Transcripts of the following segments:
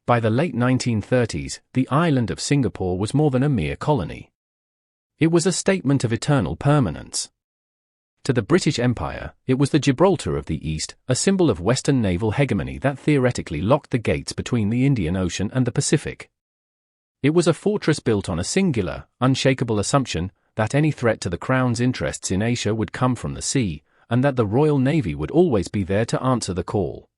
By the late 1930s, the island of Singapore was more than a mere colony. It was a statement of eternal permanence. To the British Empire, it was the Gibraltar of the East, a symbol of Western naval hegemony that theoretically locked the gates between the Indian Ocean and the Pacific. It was a fortress built on a singular, unshakable assumption that any threat to the Crown's interests in Asia would come from the sea, and that the Royal Navy would always be there to answer the call.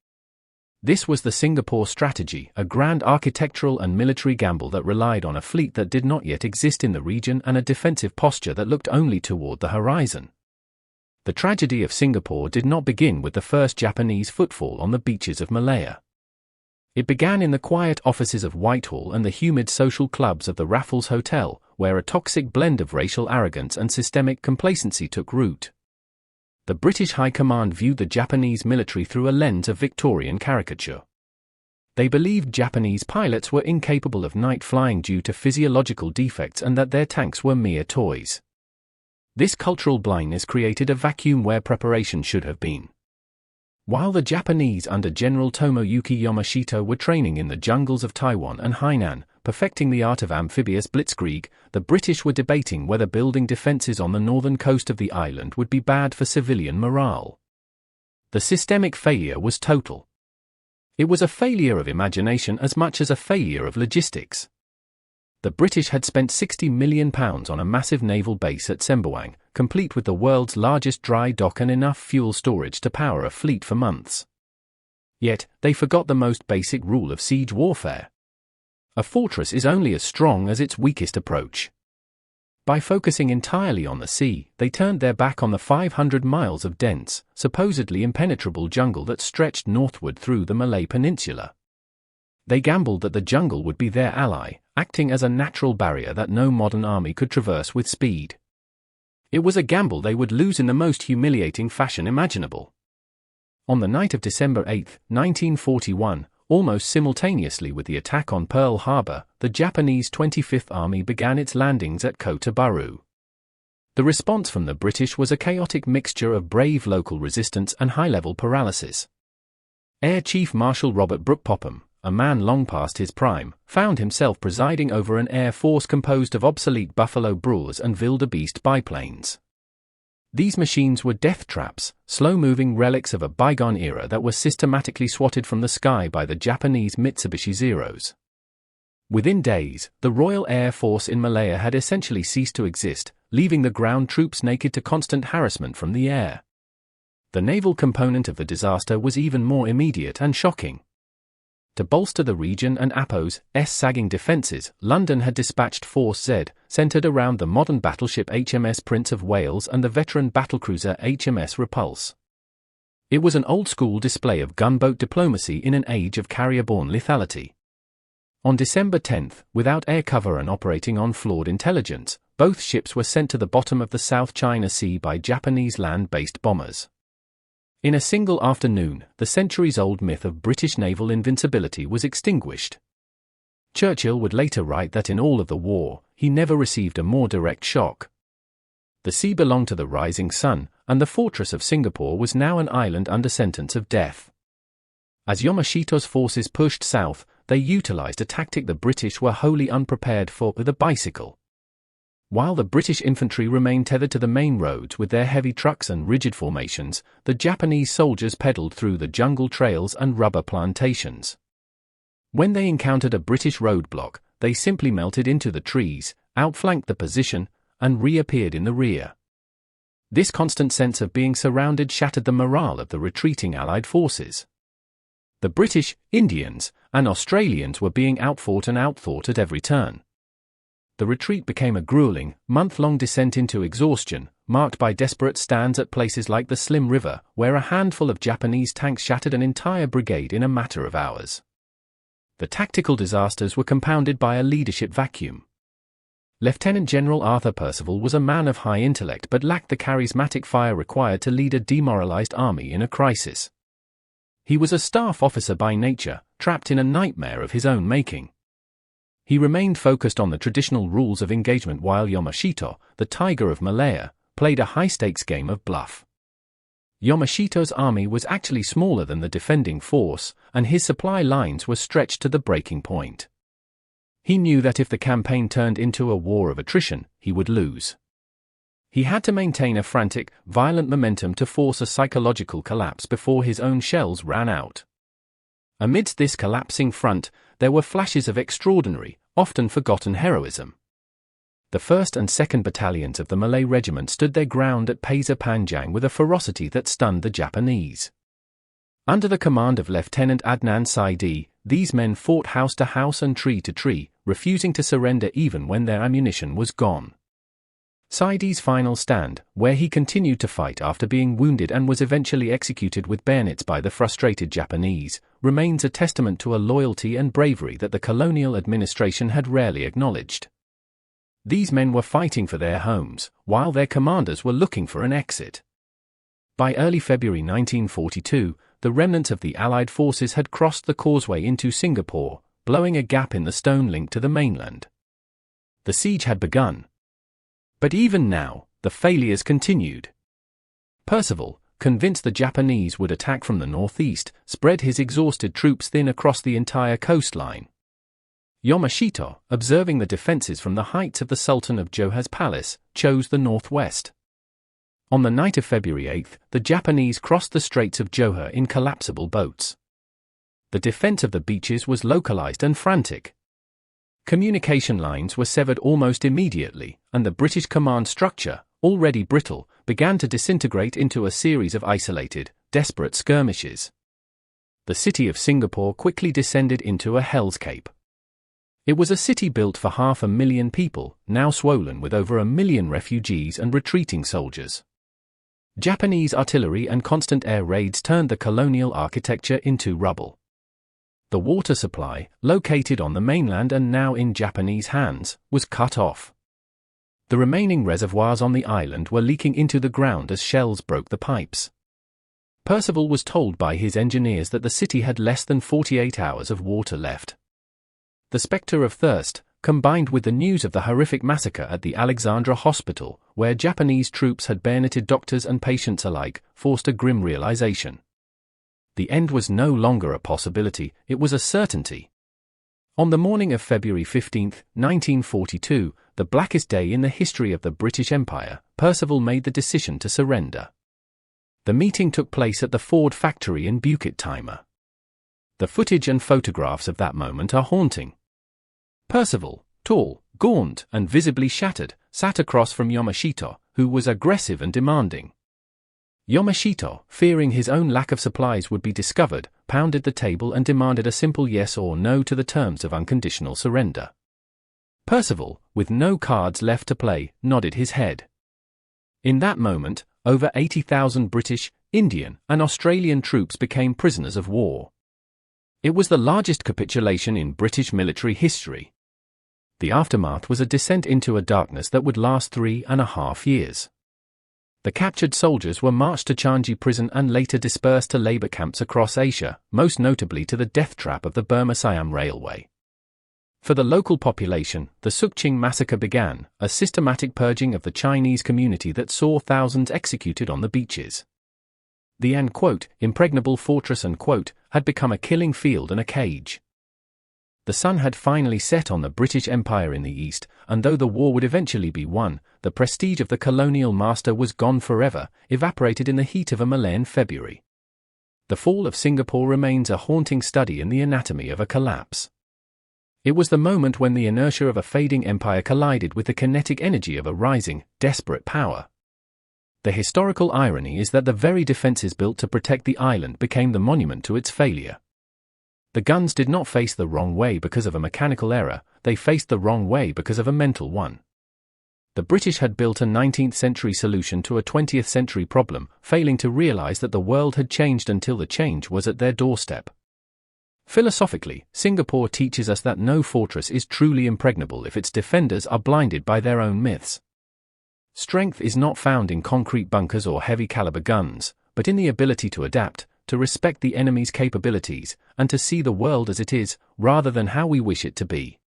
This was the Singapore strategy, a grand architectural and military gamble that relied on a fleet that did not yet exist in the region and a defensive posture that looked only toward the horizon. The tragedy of Singapore did not begin with the first Japanese footfall on the beaches of Malaya. It began in the quiet offices of Whitehall and the humid social clubs of the Raffles Hotel, where a toxic blend of racial arrogance and systemic complacency took root. The British High Command viewed the Japanese military through a lens of Victorian caricature. They believed Japanese pilots were incapable of night flying due to physiological defects and that their tanks were mere toys. This cultural blindness created a vacuum where preparation should have been. While the Japanese under General Tomoyuki Yamashita were training in the jungles of Taiwan and Hainan, perfecting the art of amphibious blitzkrieg, the British were debating whether building defences on the northern coast of the island would be bad for civilian morale. The systemic failure was total. It was a failure of imagination as much as a failure of logistics. The British had spent £60 million on a massive naval base at Sembawang, complete with the world's largest dry dock and enough fuel storage to power a fleet for months. Yet, they forgot the most basic rule of siege warfare. A fortress is only as strong as its weakest approach. By focusing entirely on the sea, they turned their back on the 500 miles of dense, supposedly impenetrable jungle that stretched northward through the Malay Peninsula. They gambled that the jungle would be their ally, acting as a natural barrier that no modern army could traverse with speed. It was a gamble they would lose in the most humiliating fashion imaginable. On the night of December 8, 1941, almost simultaneously with the attack on Pearl Harbor, the Japanese 25th Army began its landings at Kota Baru. The response from the British was a chaotic mixture of brave local resistance and high-level paralysis. Air Chief Marshal Robert Brooke Popham, a man long past his prime, found himself presiding over an air force composed of obsolete Buffalo Brewers and wildebeest biplanes. These machines were death traps, slow-moving relics of a bygone era that were systematically swatted from the sky by the Japanese Mitsubishi Zeros. Within days, the Royal Air Force in Malaya had essentially ceased to exist, leaving the ground troops naked to constant harassment from the air. The naval component of the disaster was even more immediate and shocking. To bolster the region and Apo's sagging defences, London had dispatched Force Z, centred around the modern battleship HMS Prince of Wales and the veteran battlecruiser HMS Repulse. It was an old-school display of gunboat diplomacy in an age of carrier-borne lethality. On December 10, without air cover and operating on flawed intelligence, both ships were sent to the bottom of the South China Sea by Japanese land-based bombers. In a single afternoon, the centuries-old myth of British naval invincibility was extinguished. Churchill would later write that in all of the war, he never received a more direct shock. The sea belonged to the rising sun, and the fortress of Singapore was now an island under sentence of death. As Yamashita's forces pushed south, they utilized a tactic the British were wholly unprepared for: the bicycle. While the British infantry remained tethered to the main roads with their heavy trucks and rigid formations, the Japanese soldiers pedaled through the jungle trails and rubber plantations. When they encountered a British roadblock, they simply melted into the trees, outflanked the position, and reappeared in the rear. This constant sense of being surrounded shattered the morale of the retreating Allied forces. The British, Indians, and Australians were being outfought and outthought at every turn. The retreat became a grueling, month-long descent into exhaustion, marked by desperate stands at places like the Slim River, where a handful of Japanese tanks shattered an entire brigade in a matter of hours. The tactical disasters were compounded by a leadership vacuum. Lieutenant General Arthur Percival was a man of high intellect but lacked the charismatic fire required to lead a demoralized army in a crisis. He was a staff officer by nature, trapped in a nightmare of his own making. He remained focused on the traditional rules of engagement while Yamashita, the Tiger of Malaya, played a high-stakes game of bluff. Yamashita's army was actually smaller than the defending force, and his supply lines were stretched to the breaking point. He knew that if the campaign turned into a war of attrition, he would lose. He had to maintain a frantic, violent momentum to force a psychological collapse before his own shells ran out. Amidst this collapsing front, there were flashes of extraordinary, often forgotten heroism. The 1st and 2nd Battalions of the Malay Regiment stood their ground at Pasir Panjang with a ferocity that stunned the Japanese. Under the command of Lieutenant Adnan Saidi, these men fought house to house and tree to tree, refusing to surrender even when their ammunition was gone. Saidi's final stand, where he continued to fight after being wounded and was eventually executed with bayonets by the frustrated Japanese, remains a testament to a loyalty and bravery that the colonial administration had rarely acknowledged. These men were fighting for their homes, while their commanders were looking for an exit. By early February 1942, the remnants of the Allied forces had crossed the causeway into Singapore, blowing a gap in the stone link to the mainland. The siege had begun. But even now, the failures continued. Percival, convinced the Japanese would attack from the northeast, spread his exhausted troops thin across the entire coastline. Yamashita, observing the defenses from the heights of the Sultan of Johor's palace, chose the northwest. On the night of February 8, the Japanese crossed the Straits of Johor in collapsible boats. The defense of the beaches was localized and frantic. Communication lines were severed almost immediately, and the British command structure, already brittle, began to disintegrate into a series of isolated, desperate skirmishes. The city of Singapore quickly descended into a hell's cape. It was a city built for 500,000 people, now swollen with over 1 million refugees and retreating soldiers. Japanese artillery and constant air raids turned the colonial architecture into rubble. The water supply, located on the mainland and now in Japanese hands, was cut off. The remaining reservoirs on the island were leaking into the ground as shells broke the pipes. Percival was told by his engineers that the city had less than 48 hours of water left. The spectre of thirst, combined with the news of the horrific massacre at the Alexandra Hospital, where Japanese troops had bayoneted doctors and patients alike, forced a grim realization. The end was no longer a possibility, it was a certainty. On the morning of February 15, 1942, the blackest day in the history of the British Empire, Percival made the decision to surrender. The meeting took place at the Ford factory in Bukit Timah. The footage and photographs of that moment are haunting. Percival, tall, gaunt, and visibly shattered, sat across from Yamashita, who was aggressive and demanding. Yamashita, fearing his own lack of supplies would be discovered, pounded the table and demanded a simple yes or no to the terms of unconditional surrender. Percival, with no cards left to play, nodded his head. In that moment, over 80,000 British, Indian, and Australian troops became prisoners of war. It was the largest capitulation in British military history. The aftermath was a descent into a darkness that would last 3.5 years. The captured soldiers were marched to Changi prison and later dispersed to labor camps across Asia, most notably to the death trap of the Burma-Siam Railway. For the local population, the Sukching massacre began, a systematic purging of the Chinese community that saw thousands executed on the beaches. The "impregnable fortress" had become a killing field and a cage. The sun had finally set on the British Empire in the east, and though the war would eventually be won, the prestige of the colonial master was gone forever, evaporated in the heat of a Malayan February. The fall of Singapore remains a haunting study in the anatomy of a collapse. It was the moment when the inertia of a fading empire collided with the kinetic energy of a rising, desperate power. The historical irony is that the very defenses built to protect the island became the monument to its failure. The guns did not face the wrong way because of a mechanical error, they faced the wrong way because of a mental one. The British had built a 19th-century solution to a 20th-century problem, failing to realize that the world had changed until the change was at their doorstep. Philosophically, Singapore teaches us that no fortress is truly impregnable if its defenders are blinded by their own myths. Strength is not found in concrete bunkers or heavy-caliber guns, but in the ability to adapt, to respect the enemy's capabilities, and to see the world as it is, rather than how we wish it to be.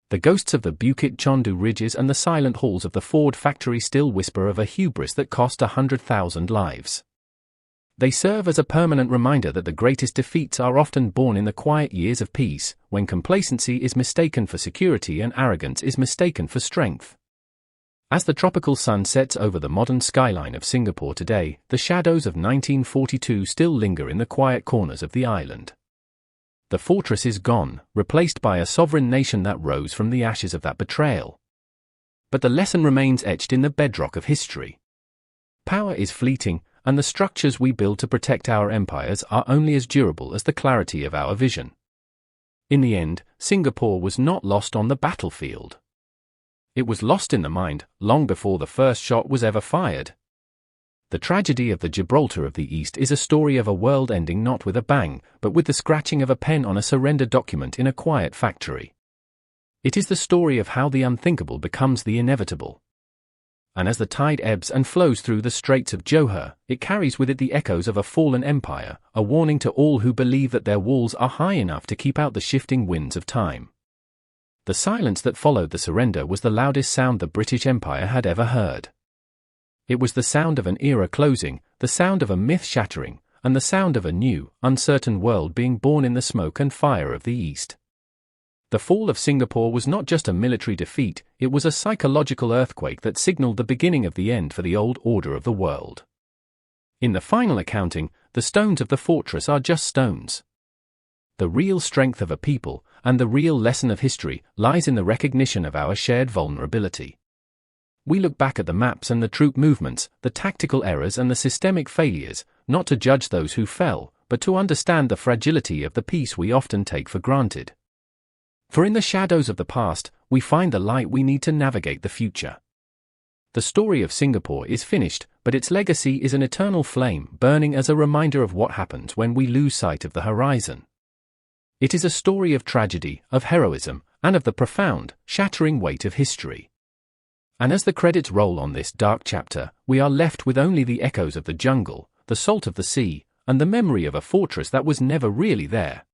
The ghosts of the Bukit Condou ridges and the silent halls of the Ford factory still whisper of a hubris that cost 100,000 lives. They serve as a permanent reminder that the greatest defeats are often born in the quiet years of peace, when complacency is mistaken for security and arrogance is mistaken for strength. As the tropical sun sets over the modern skyline of Singapore today, the shadows of 1942 still linger in the quiet corners of the island. The fortress is gone, replaced by a sovereign nation that rose from the ashes of that betrayal. But the lesson remains etched in the bedrock of history. Power is fleeting, and the structures we build to protect our empires are only as durable as the clarity of our vision. In the end, Singapore was not lost on the battlefield. It was lost in the mind, long before the first shot was ever fired. The tragedy of the Gibraltar of the East is a story of a world ending not with a bang, but with the scratching of a pen on a surrender document in a quiet factory. It is the story of how the unthinkable becomes the inevitable. And as the tide ebbs and flows through the Straits of Johor, it carries with it the echoes of a fallen empire, a warning to all who believe that their walls are high enough to keep out the shifting winds of time. The silence that followed the surrender was the loudest sound the British Empire had ever heard. It was the sound of an era closing, the sound of a myth shattering, and the sound of a new, uncertain world being born in the smoke and fire of the East. The fall of Singapore was not just a military defeat, it was a psychological earthquake that signaled the beginning of the end for the old order of the world. In the final accounting, the stones of the fortress are just stones. The real strength of a people, and the real lesson of history, lies in the recognition of our shared vulnerability. We look back at the maps and the troop movements, the tactical errors and the systemic failures, not to judge those who fell, but to understand the fragility of the peace we often take for granted. For in the shadows of the past, we find the light we need to navigate the future. The story of Singapore is finished, but its legacy is an eternal flame burning as a reminder of what happens when we lose sight of the horizon. It is a story of tragedy, of heroism, and of the profound, shattering weight of history. And as the credits roll on this dark chapter, we are left with only the echoes of the jungle, the salt of the sea, and the memory of a fortress that was never really there.